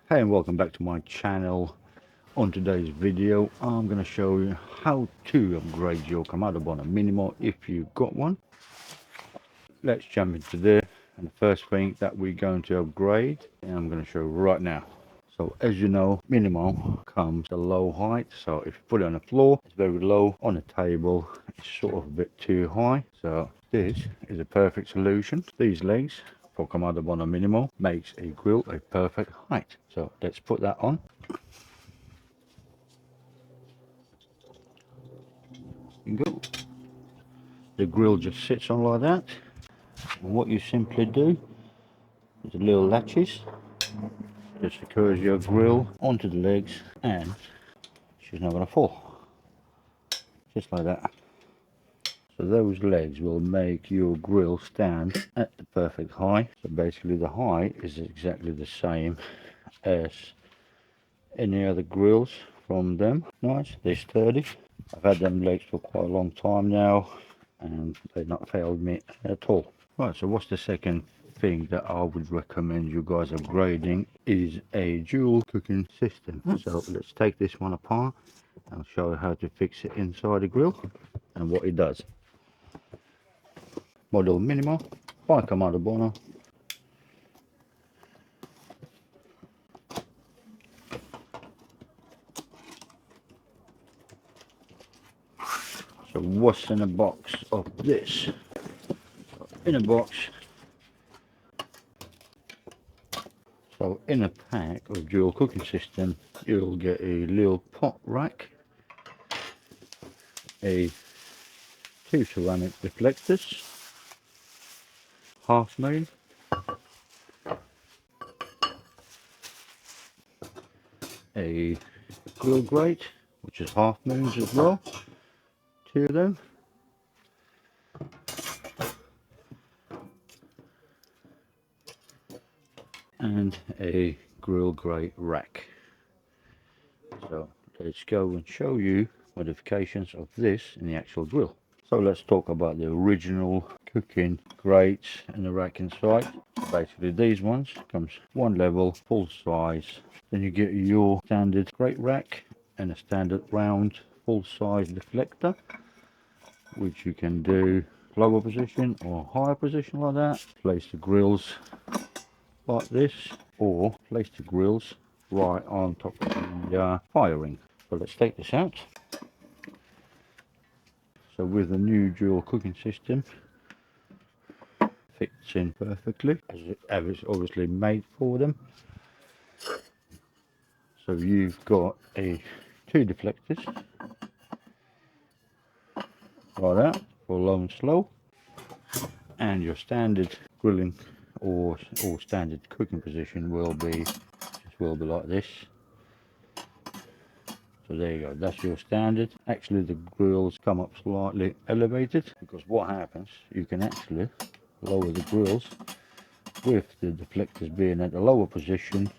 Hey and welcome back to my channel. On today's video I'm going to show you how to upgrade your Kamado Bono Minimo if you've got one. Let's jump into there, and the first thing that we're going to upgrade and I'm going to show you right now. So as you know, Minimo comes a low height, so if you put it on the floor it's very low, on the table it's sort of a bit too high, so this is a perfect solution. These legs for Kamado Bono Minimo makes a grill a perfect height. So let's put that on. Go. The grill just sits on like that, and what you simply do is the little latches just secures your grill onto the legs and she's not going to fall, just like that. So those legs will make your grill stand at the perfect height. So basically the height is exactly the same as any other grills from them. Nice, they're sturdy. I've had them legs for quite a long time now and they've not failed me at all. Right, so what's the second thing that I would recommend you guys upgrading is a dual cooking system. So let's take this one apart and I'll show you how to fix it inside the grill and what it does. Model Minimo by Kamado Bono. So what's in a box of this? In a box, so in a pack of dual cooking system you'll get a little pot rack, two ceramic deflectors, half moon, a grill grate which is half moons as well, two of them, and a grill grate rack. So let's go and show you modifications of this in the actual grill. So let's talk about the original cooking grates and the rack inside. Basically these ones comes one level, full size. Then you get your standard grate rack and a standard round full size deflector, which you can do lower position or higher position like that. Place the grills like this, or place the grills right on top of the firing. So let's take this out. So with the new dual cooking system, fits in perfectly as it's obviously made for them. So you've got two deflectors like that for low and slow, and your standard grilling or standard cooking position will be like this. So there you go, that's your standard. Actually the grills come up slightly elevated, because what happens, you can actually lower the grills with the deflectors being at the lower position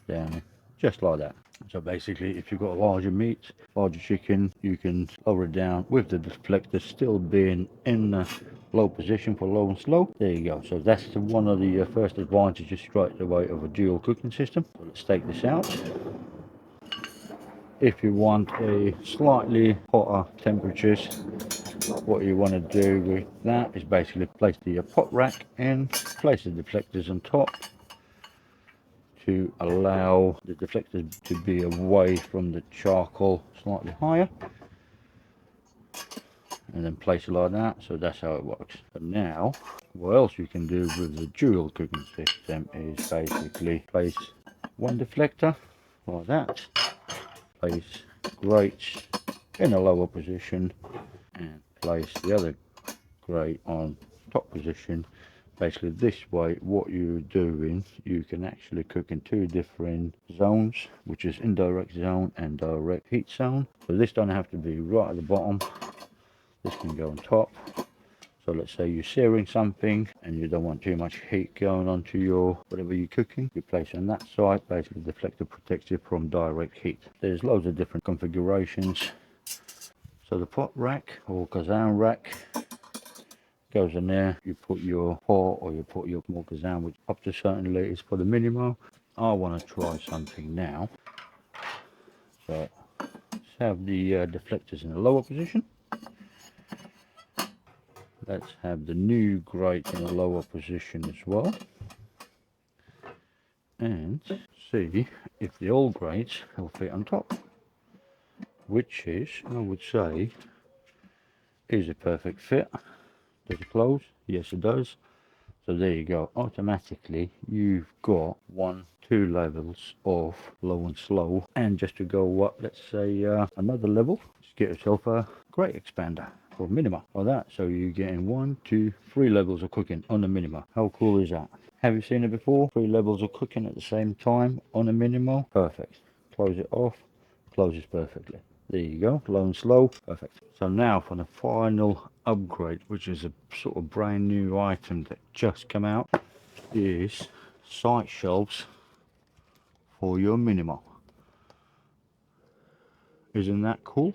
down, just like that. So basically if you've got a larger meat, larger chicken, you can lower it down with the deflector still being in the low position for low and slow. There you go. So that's one of the first advantages straight away of a dual cooking system. So let's take this out. If you want a slightly hotter temperatures, what you want to do with that is basically place the pot rack in, place the deflectors on top to allow the deflectors to be away from the charcoal slightly higher, and then place it like that. So that's how it works. But now what else you can do with the dual cooking system is basically place one deflector like that, place grates in a lower position, and place the other grate on top position. Basically this way what you're doing, you can actually cook in two different zones, which is indirect zone and direct heat zone. So this don't have to be right at the bottom, this can go on top. So let's say you're searing something and you don't want too much heat going onto your whatever you're cooking, you place on that side. Basically the deflector protects you from direct heat. There's loads of different configurations. So the pot rack or kazan rack goes in there. You put your pot or you put your small kazan, which up to certain liters for the Minimo, I want to try something now. So let's have the deflectors in the lower position. Let's have the new grate in the lower position as well. And see if the old grates will fit on top. Which is, I would say, is a perfect fit. Does it close? Yes, it does. So there you go. Automatically, you've got 2 levels of low and slow. And just to go up, let's say another level, just get yourself a grate expander or Minimo or that. So you're getting 1, 2, 3 levels of cooking on the Minimo. How cool is that? Have you seen it before? 3 levels of cooking at the same time on a Minimo. Perfect. Close it off. Closes perfectly. There you go, low and slow, perfect. So now for the final upgrade, which is a sort of brand new item that just come out, is sight shelves for your Minimo. Isn't that cool?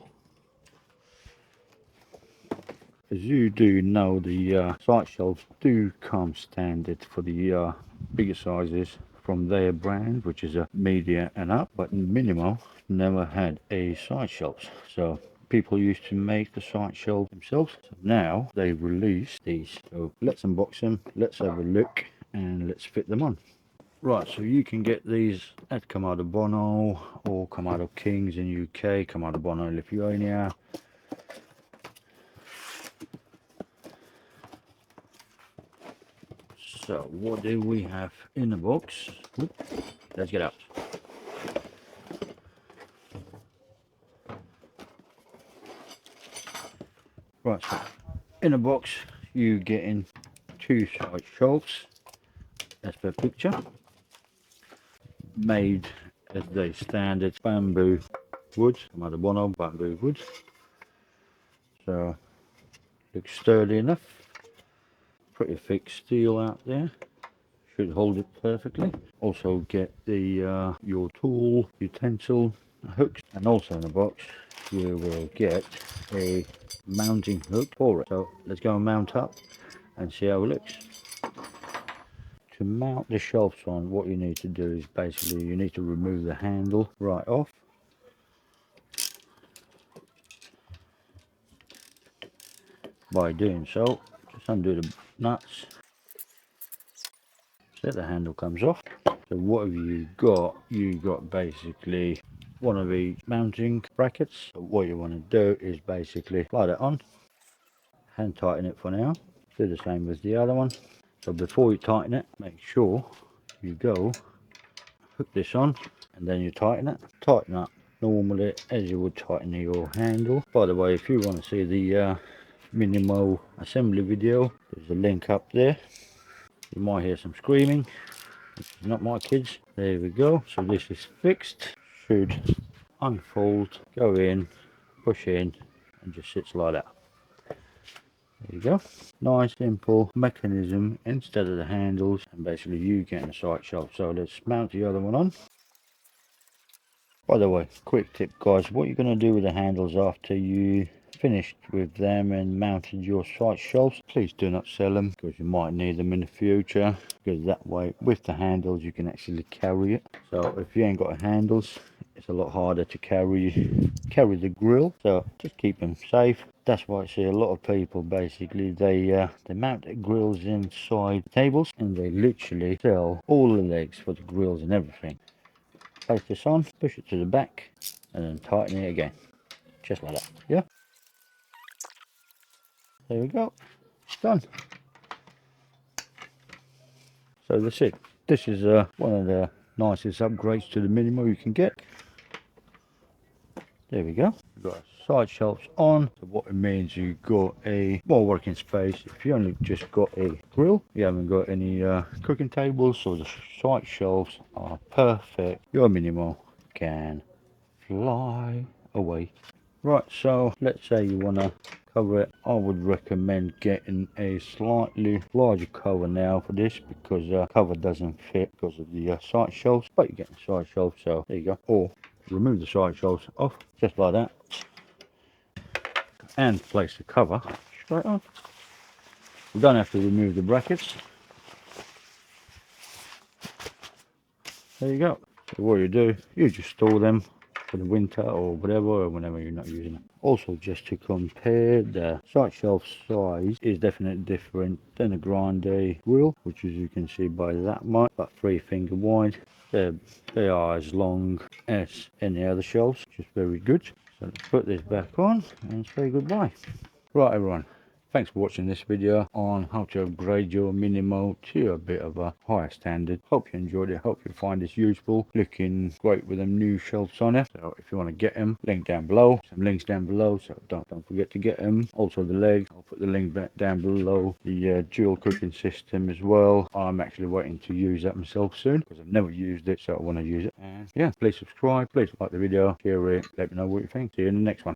As you do know, the sight shelves do come standard for the bigger sizes from their brand, which is a media and up, but Minimo never had a side shelves, so people used to make the side shelves themselves. So now they've released these, so let's unbox them, let's have a look, and let's fit them on. Right, so you can get these at Kamado Bono or Kamado Kings in UK, Kamado Bono in Lithuania. So what do we have in the box? Let's get out. Right, so in the box you getting 2 side shelves as per picture, made as the standard bamboo wood, Kamado Bono bamboo wood. So looks sturdy enough, pretty thick steel out there, should hold it perfectly. Also get the your tool utensil hooks, and also in the box you will get a mounting hook for it. So let's go and mount up and see how it looks. To mount the shelves on, what you need to do is basically you need to remove the handle right off. By doing so, just undo the nuts, so the handle comes off. So what have you got? You got basically one of the mounting brackets. So what you want to do is basically slide it on, hand tighten it for now, do the same with the other one. So before you tighten it, make sure you go hook this on and then you tighten it. Tighten up normally as you would tighten your handle. By the way, if you want to see the Minimo assembly video, there's a link up there. You might hear some screaming, which is not my kids. There we go. So this is fixed. Should unfold, go in, push in, and just sits like that. There you go. Nice simple mechanism instead of the handles, and basically you getting a sight shelf. So let's mount the other one on. By the way, quick tip guys, what you're going to do with the handles after you finished with them and mounted your sight shelves, please do not sell them, because you might need them in the future, because that way with the handles you can actually carry it. So if you ain't got handles, it's a lot harder to carry the grill, so just keep them safe. That's why I see a lot of people basically they mount their grills inside tables, and they literally sell all the legs for the grills and everything. Place this on, push it to the back, and then tighten it again, just like that. Yeah, there we go, it's done. So that's it. This is one of the nicest upgrades to the Minimo you can get. There we go. You've got side shelves on, so what it means, you've got a more working space. If you only just got a grill, you haven't got any cooking tables, so the side shelves are perfect. Your Minimo can fly away. Right, so let's say you want to cover it. I would recommend getting a slightly larger cover now for this, because cover doesn't fit because of the side shelves, but you get the side shelves, so there you go. Or remove the side shelves off just like that and place the cover straight on. We don't have to remove the brackets. there you go. So what you do, you just store them for the winter or whatever, or whenever you're not using them. Also, just to compare, the side shelf size is definitely different than a grande grill, which as you can see by that much, about 3 finger wide. They are as long as any other shelves, which is very good. So let's put this back on and say goodbye. Right everyone, thanks for watching this video on how to upgrade your Minimo to a bit of a higher standard. Hope you enjoyed it, hope you find this useful. Looking great with them new shelves on it. So if you want to get them, link down below. Some links down below, so don't forget to get them. Also the legs, I'll put the link back down below. The dual cooking system as well. I'm actually waiting to use that myself soon, because I've never used it, so I want to use it. And yeah, please subscribe, please like the video, share it, let me know what you think. See you in the next one.